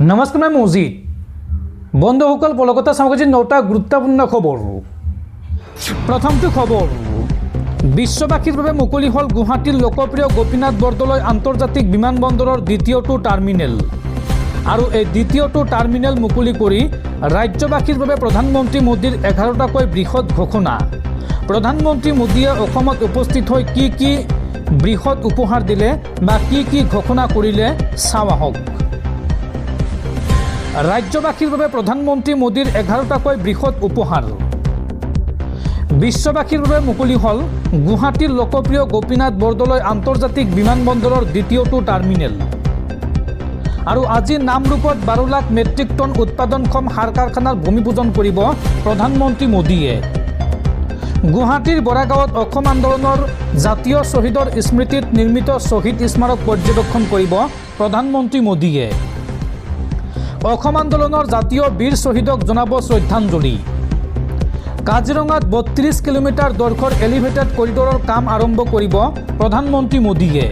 নমস্কাৰ, মই মজিদ। বন্ধুসকল, কলকাতা চামগুচিৰ 9টা গুৰুত্বপূৰ্ণ খবৰ। প্ৰথমটো খবৰ, বিশ্ববাসীৰ বাবে মুকলি হ'ল গুৱাহাটীৰ লোকপ্ৰিয় গোপীনাথ বৰদলৈ আন্তৰ্জাতিক বিমানবন্দৰৰ দ্বিতীয়টো টাৰ্মিনেল। আৰু এই দ্বিতীয়টো টাৰ্মিনেল মুকলি কৰি ৰাজ্যবাসীৰ বাবে প্ৰধানমন্ত্ৰী মোদীৰ 11টাকৈ বৃহৎ ঘোষণা। প্ৰধানমন্ত্ৰী মোদীয়ে অসমত উপস্থিত হৈ কি বৃহৎ উপহাৰ দিলে বা কি ঘোষণা কৰিলে চাওঁ আহক। ৰাজ্যবাসীৰ বাবে প্ৰধানমন্ত্ৰী মোদীৰ 11টাকৈ বৃহৎ উপহাৰ। বিশ্ববাসীৰ বাবে মুকলি হ'ল গুৱাহাটীৰ লোকপ্ৰিয় গোপীনাথ বৰদলৈ আন্তৰ্জাতিক বিমানবন্দৰৰ দ্বিতীয়টো টাৰ্মিনেল। আৰু আজি নামৰূপত 12 লাখ মেট্ৰিক টন উৎপাদনক্ষম সাৰ কাৰখানাৰ ভূমিপূজন কৰিব প্ৰধানমন্ত্ৰী মোদীয়ে। গুৱাহাটীৰ বৰাগাঁৱত অসম আন্দোলনৰ জাতীয় শ্বহীদৰ স্মৃতিত নিৰ্মিত শ্বহীদ স্মাৰক পৰ্যবেক্ষণ কৰিব প্ৰধানমন্ত্ৰী মোদীয়ে। অসম আন্দোলনৰ জাতীয় বীৰ শ্বহীদক জনাব শ্ৰদ্ধাঞ্জলি। কাজিৰঙাত 32 কিলোমিটাৰ দৈৰ্ঘ্যৰ এলিভেটেড কৰিডৰৰ কাম আৰম্ভ কৰিব প্ৰধানমন্ত্ৰী মোদীয়ে।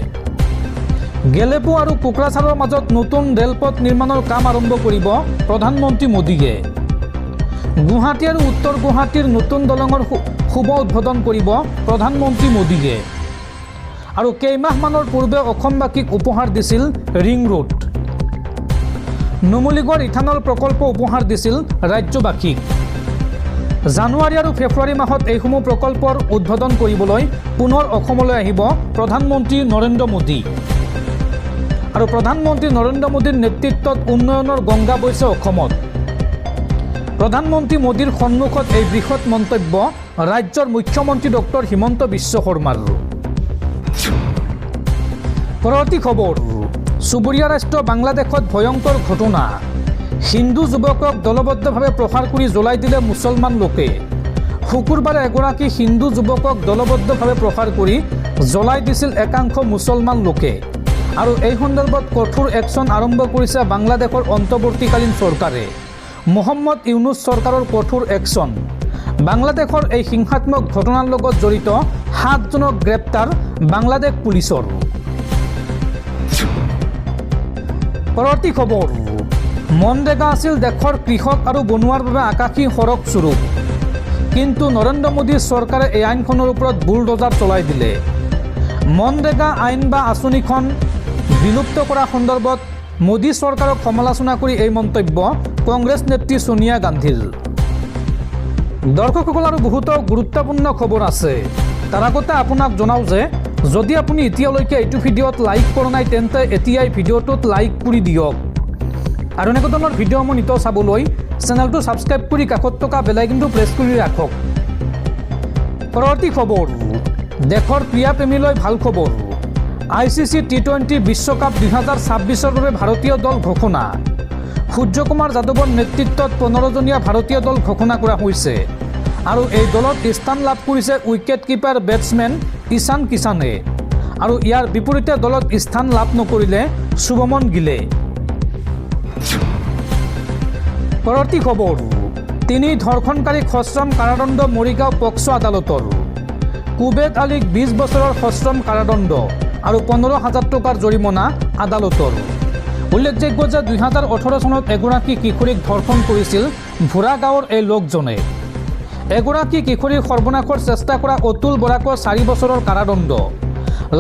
গেলেপু আৰু কোকৰাঝাৰৰ মাজত নতুন ৰেলপথ নিৰ্মাণৰ কাম আৰম্ভ কৰিব প্ৰধানমন্ত্ৰী মোদীয়ে। গুৱাহাটী আৰু উত্তৰ গুৱাহাটীৰ নতুন দলঙৰ শুভ উদ্বোধন কৰিব প্ৰধানমন্ত্ৰী মোদীয়ে। আৰু কেইমাহমানৰ পূৰ্বে অসমবাসীক উপহাৰ দিছিল ৰিং ৰোড। নুমলীগড় ইথানল প্ৰকল্প উপহাৰ দিছিল ৰাজ্যবাসীক। জানুৱাৰী আৰু ফেব্ৰুৱাৰী মাহত এইসমূহ প্ৰকল্পৰ উদ্বোধন কৰিবলৈ পুনৰ অসমলৈ আহিব প্ৰধানমন্ত্ৰী নৰেন্দ্ৰ মোদী। আৰু প্ৰধানমন্ত্ৰী নৰেন্দ্ৰ মোদীৰ নেতৃত্বত উন্নয়নৰ গংগা বৈছে অসমত। প্ৰধানমন্ত্ৰী মোদীৰ সন্মুখত এই বৃহৎ মন্তব্য ৰাজ্যৰ মুখ্যমন্ত্ৰী ডক্টৰ হিমন্ত বিশ্ব শৰ্মাৰ। পৰৱৰ্তী খবৰ, চুবুৰীয়া ৰাষ্ট্ৰ বাংলাদেশত ভয়ংকৰ ঘটনা। হিন্দু যুৱকক দলবদ্ধভাৱে প্ৰহাৰ কৰি জ্বলাই দিলে মুছলমান লোকে। শুকুৰবাৰে এগৰাকী হিন্দু যুৱকক দলবদ্ধভাৱে প্ৰহাৰ কৰি জ্বলাই দিছিল একাংশ মুছলমান লোকে। আৰু এই সন্দৰ্ভত কঠোৰ একশ্যন আৰম্ভ কৰিছে বাংলাদেশৰ অন্তৱৰ্তীকালীন চৰকাৰে। মহম্মদ ইউনুছ চৰকাৰৰ কঠোৰ একশ্যন। বাংলাদেশৰ এই হিংসাত্মক ঘটনাৰ লগত জড়িত 7জনক গ্ৰেপ্তাৰ বাংলাদেশ পুলিচৰ। পৰৱৰ্তী খবৰ, মনৰেগা আছিল দেশৰ কৃষক আৰু বনুৱাৰ বাবে আকাশী সৰগ স্বৰূপ। কিন্তু নৰেন্দ্ৰ মোদীৰ চৰকাৰে এই আইনখনৰ ওপৰত বুলডজাৰ চলাই দিলে। মনৰেগা আইন বা আঁচনিখন বিলুপ্ত কৰা সন্দৰ্ভত মোদী চৰকাৰক সমালোচনা কৰি এই মন্তব্য কংগ্ৰেছ নেত্ৰী ছোনিয়া গান্ধীৰ। দৰ্শকসকল, আৰু বহুতো গুৰুত্বপূৰ্ণ খবৰ আছে। তাৰ আগতে আপোনাক জনাওঁ যে যদি আপুনি এতিয়ালৈকে এইটো ভিডিঅ'ত লাইক কৰা নাই তেন্তে এতিয়াই ভিডিঅ'টোত লাইক কৰি দিয়ক। আৰু এনেকুৱা ধৰণৰ ভিডিঅ'সমূহ নিতৌ চাবলৈ চেনেলটো ছাবস্ক্ৰাইব কৰি কাষত থকা বেল আইকনটো প্ৰেছ কৰি ৰাখক। পৰৱৰ্তী খবৰ, দেশৰ ক্ৰীড়াপ্ৰেমীলৈ ভাল খবৰ। ICC T20 বিশ্বকাপ 2026ৰ বাবে ভাৰতীয় দল ঘোষণা। সূৰ্যকুমাৰ যাদৱৰ নেতৃত্বত 15জনীয়া ভাৰতীয় দল ঘোষণা কৰা হৈছে। আৰু এই দলত স্থান লাভ কৰিছে উইকেট কিপাৰ বেটছমেন ঈশান কিষাণে। আৰু ইয়াৰ বিপৰীতে দলত স্থান লাভ নকৰিলে শুভমন গিলে। পৰৱৰ্তী খবৰ, 3 ধৰ্ষণকাৰীক সশ্ৰম কাৰাদণ্ড মৰিগাঁও পক্সো আদালতৰ। কুবেদ আলীক 20 বছৰৰ সশ্ৰম কাৰাদণ্ড আৰু 15,000 টকাৰ জৰিমনা আদালতৰ। উল্লেখযোগ্য যে 2018 চনত এগৰাকী কিশোৰীক ধৰ্ষণ কৰিছিল ভোৰা গাঁৱৰ এই লোকজনে। এগৰাকী কিশোৰীৰ সৰ্বনাশৰ চেষ্টা কৰা অতুল বৰাকো 4 বছৰৰ কাৰাদণ্ড।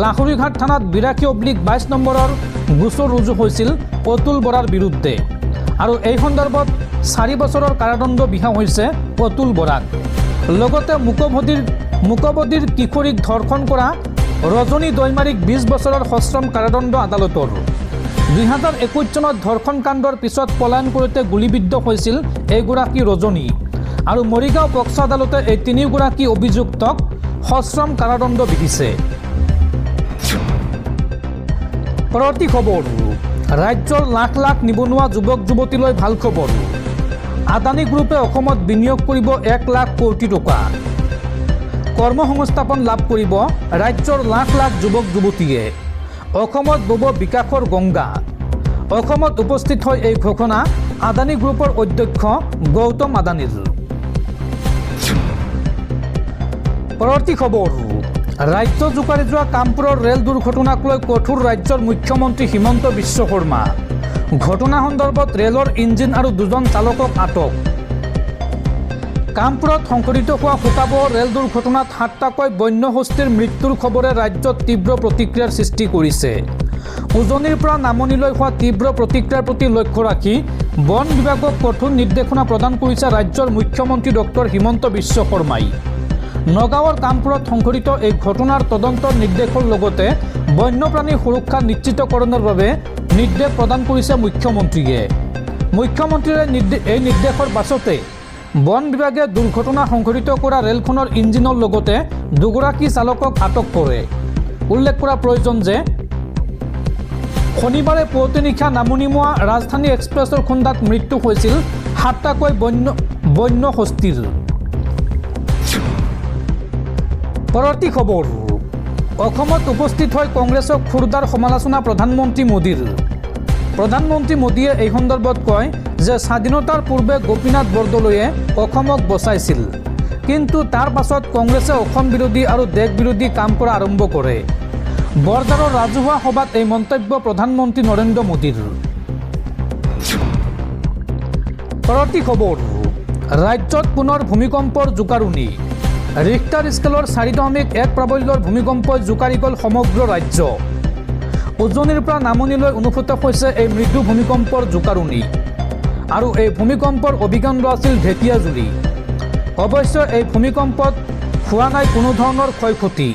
লাহৰীঘাট থানাত 82/22 নম্বৰৰ গোচৰ ৰুজু হৈছিল অতুল বৰাৰ বিৰুদ্ধে। আৰু এই সন্দৰ্ভত 4 বছৰৰ কাৰাদণ্ড বিহা হৈছে অতুল বৰাক। লগতে মুকবধিৰ কিশোৰীক ধৰ্ষণ কৰা ৰজনী দৈমাৰীক 20 বছৰৰ সশ্ৰম কাৰাদণ্ড আদালতৰ। 2021 চনত ধৰ্ষণ কাণ্ডৰ পিছত পলায়ন কৰোঁতে গুলীবিদ্ধ হৈছিল এইগৰাকী ৰজনী। আৰু মৰিগাঁও পক্সো আদালতে এই 3গৰাকী অভিযুক্তক সশ্ৰম কাৰাদণ্ড বিধিছে। পৰৱৰ্তী খবৰ, ৰাজ্যৰ লাখ লাখ নিবনুৱা যুৱক যুৱতীলৈ ভাল খবৰ। আদানী গ্ৰুপে অসমত বিনিয়োগ কৰিব 1 লাখ কোটি টকা। কৰ্মসংস্থাপন লাভ কৰিব ৰাজ্যৰ লাখ লাখ যুৱক যুৱতীয়ে। অসমত বব বিকাশৰ গংগা। অসমত উপস্থিত হৈ এই ঘোষণা আদানী গ্ৰুপৰ অধ্যক্ষ গৌতম আদানীৰ। পৰৱৰ্তী খবৰ, ৰাজ্য জোকাৰি যোৱা কামপুৰৰ ৰেল দুৰ্ঘটনাক লৈ কঠোৰ ৰাজ্যৰ মুখ্যমন্ত্ৰী হিমন্ত বিশ্ব শৰ্মা। ঘটনা সন্দৰ্ভত ৰেলৰ ইঞ্জিন আৰু দুজন চালকক আটক। কামপুৰত সংঘটিত হোৱা শোকাবহ ৰেল দুৰ্ঘটনাত 7টাকৈ বন্য হস্তীৰ মৃত্যুৰ খবৰে ৰাজ্যত তীব্ৰ প্ৰতিক্ৰিয়াৰ সৃষ্টি কৰিছে। উজনিৰ পৰা নামনিলৈ হোৱা তীব্ৰ প্ৰতিক্ৰিয়াৰ প্ৰতি লক্ষ্য ৰাখি বন বিভাগক কঠোৰ নিৰ্দেশনা প্ৰদান কৰিছে ৰাজ্যৰ মুখ্যমন্ত্ৰী ডক্টৰ হিমন্ত বিশ্ব শৰ্মাই। নগাঁৱৰ কামপুৰত সংঘটিত এই ঘটনাৰ তদন্তৰ নিৰ্দেশৰ লগতে বন্যপ্ৰাণীৰ সুৰক্ষা নিশ্চিতকৰণৰ বাবে নিৰ্দেশ প্ৰদান কৰিছে মুখ্যমন্ত্ৰীয়ে। মুখ্যমন্ত্ৰীৰ এই নিৰ্দেশৰ পাছতে বন বিভাগে দুৰ্ঘটনা সংঘটিত কৰা ৰেলখনৰ ইঞ্জিনৰ লগতে দুগৰাকী চালকক আটক কৰে। উল্লেখ কৰা প্ৰয়োজন যে শনিবাৰে পুৱতি নিশা নামনিমুৱা ৰাজধানী এক্সপ্ৰেছৰ খুন্দাত মৃত্যু হৈছিল 7টাকৈ বন্য হস্তীৰ। পৰৱৰ্তী খবৰ, অসমত উপস্থিত হৈ কংগ্ৰেছক খুৰদাৰ সমালোচনা প্ৰধানমন্ত্ৰী মোদীৰ। প্ৰধানমন্ত্ৰী মোদীয়ে এই সন্দৰ্ভত কয় যে স্বাধীনতাৰ পূৰ্বে গোপীনাথ বৰদলৈয়ে অসমক বচাইছিল, কিন্তু তাৰ পাছত কংগ্ৰেছে অসম বিৰোধী আৰু দেশ বিৰোধী কাম কৰা আৰম্ভ কৰে। বৰঝাৰৰ ৰাজহুৱা সভাত এই মন্তব্য প্ৰধানমন্ত্ৰী নৰেন্দ্ৰ মোদীৰ। পৰৱৰ্তী খবৰ, ৰাজ্যত পুনৰ ভূমিকম্পৰ জোকাৰণি। ৰিক্টাৰ স্কেলৰ 4.1 প্ৰাবল্যৰ ভূমিকম্পই জোকাৰি গ'ল সমগ্ৰ ৰাজ্য। উজনিৰ পৰা নামনিলৈ অনুভূত হৈছে এই মৃদু ভূমিকম্পৰ জোকাৰণি আৰু এই ভূমিকম্পৰ অভিকেন্দ্ৰ আছিল ঢেকীয়াজুলি। অৱশ্যে এই ভূমিকম্পত হোৱা নাই কোনো ধৰণৰ ক্ষয় ক্ষতি।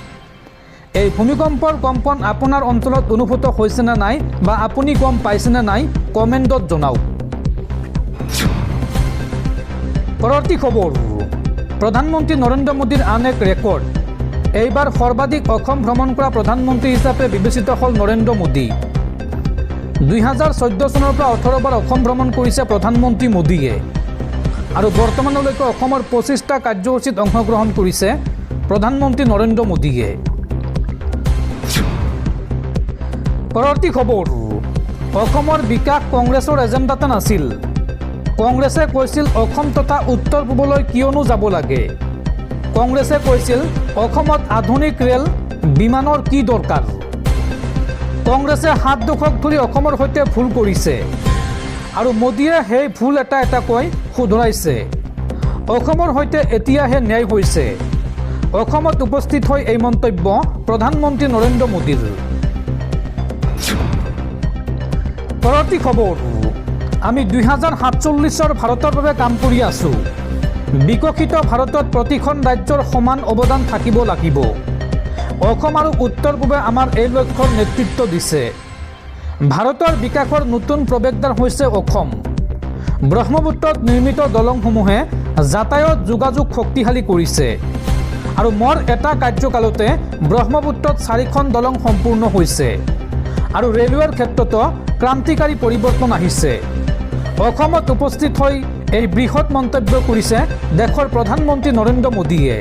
এই ভূমিকম্পৰ কম্পন আপোনাৰ অঞ্চলত অনুভূত হৈছে নে নাই বা আপুনি গম পাইছেনে নাই কমেণ্টত জনাওক। পৰৱৰ্তী খবৰ, প্ৰধানমন্ত্ৰী নৰেন্দ্ৰ মোদীৰ আন এক ৰেকৰ্ড। এইবাৰ সৰ্বাধিক অসম ভ্ৰমণ কৰা প্ৰধানমন্ত্ৰী হিচাপে বিবেচিত হ'ল নৰেন্দ্ৰ মোদী। 2014 চনৰ পৰা 18 বাৰ অসম ভ্ৰমণ কৰিছে প্ৰধানমন্ত্ৰী মোদীয়ে আৰু বৰ্তমানলৈকে অসমৰ 25টা কাৰ্যসূচীত অংশগ্ৰহণ কৰিছে প্ৰধানমন্ত্ৰী নৰেন্দ্ৰ মোদীয়ে। পৰৱৰ্তী খবৰ, অসমৰ বিকাশ কংগ্ৰেছৰ এজেণ্ডাতে নাছিল। কংগ্ৰেছে কৈছিল অসম তথা উত্তৰ পূবলৈ কিয়নো যাব লাগে। কংগ্ৰেছে কৈছিল অসমত আধুনিক ৰেল বিমানৰ কি দৰকাৰ। কংগ্ৰেছে 7 দশক ধৰি অসমৰ সৈতে ভুল কৰিছে আৰু মোদীয়ে সেই ভুল এটা এটাকৈ শুধৰাইছে। অসমৰ সৈতে এতিয়াহে ন্যায় হৈছে। অসমত উপস্থিত হৈ এই মন্তব্য প্ৰধানমন্ত্ৰী নৰেন্দ্ৰ মোদীৰ। পৰৱৰ্তী খবৰ, আমি 2047 ভাৰতৰ বাবে কাম কৰি আছোঁ। বিকশিত ভাৰতত প্ৰতিখন ৰাজ্যৰ সমান অৱদান থাকিব লাগিব। অসম আৰু উত্তৰ পূবে আমাৰ এই লক্ষ্যৰ নেতৃত্ব দিছে। ভাৰতৰ বিকাশৰ নতুন প্ৰৱেশদ্বাৰ হৈছে অসম। ব্ৰহ্মপুত্ৰত নিৰ্মিত দলংসমূহে যাতায়াত যোগাযোগ শক্তিশালী কৰিছে আৰু মোৰ এটা কাৰ্যকালতে ব্ৰহ্মপুত্ৰত 4খন দলং সম্পূৰ্ণ হৈছে আৰু ৰেলৱেৰ ক্ষেত্ৰতো ক্ৰান্তিকাৰী পৰিৱৰ্তন আহিছে। অসমত উপস্থিত হৈ এই বৃহৎ মন্তব্য কৰিছে দেশৰ প্ৰধানমন্ত্ৰী নৰেন্দ্ৰ মোদীয়ে।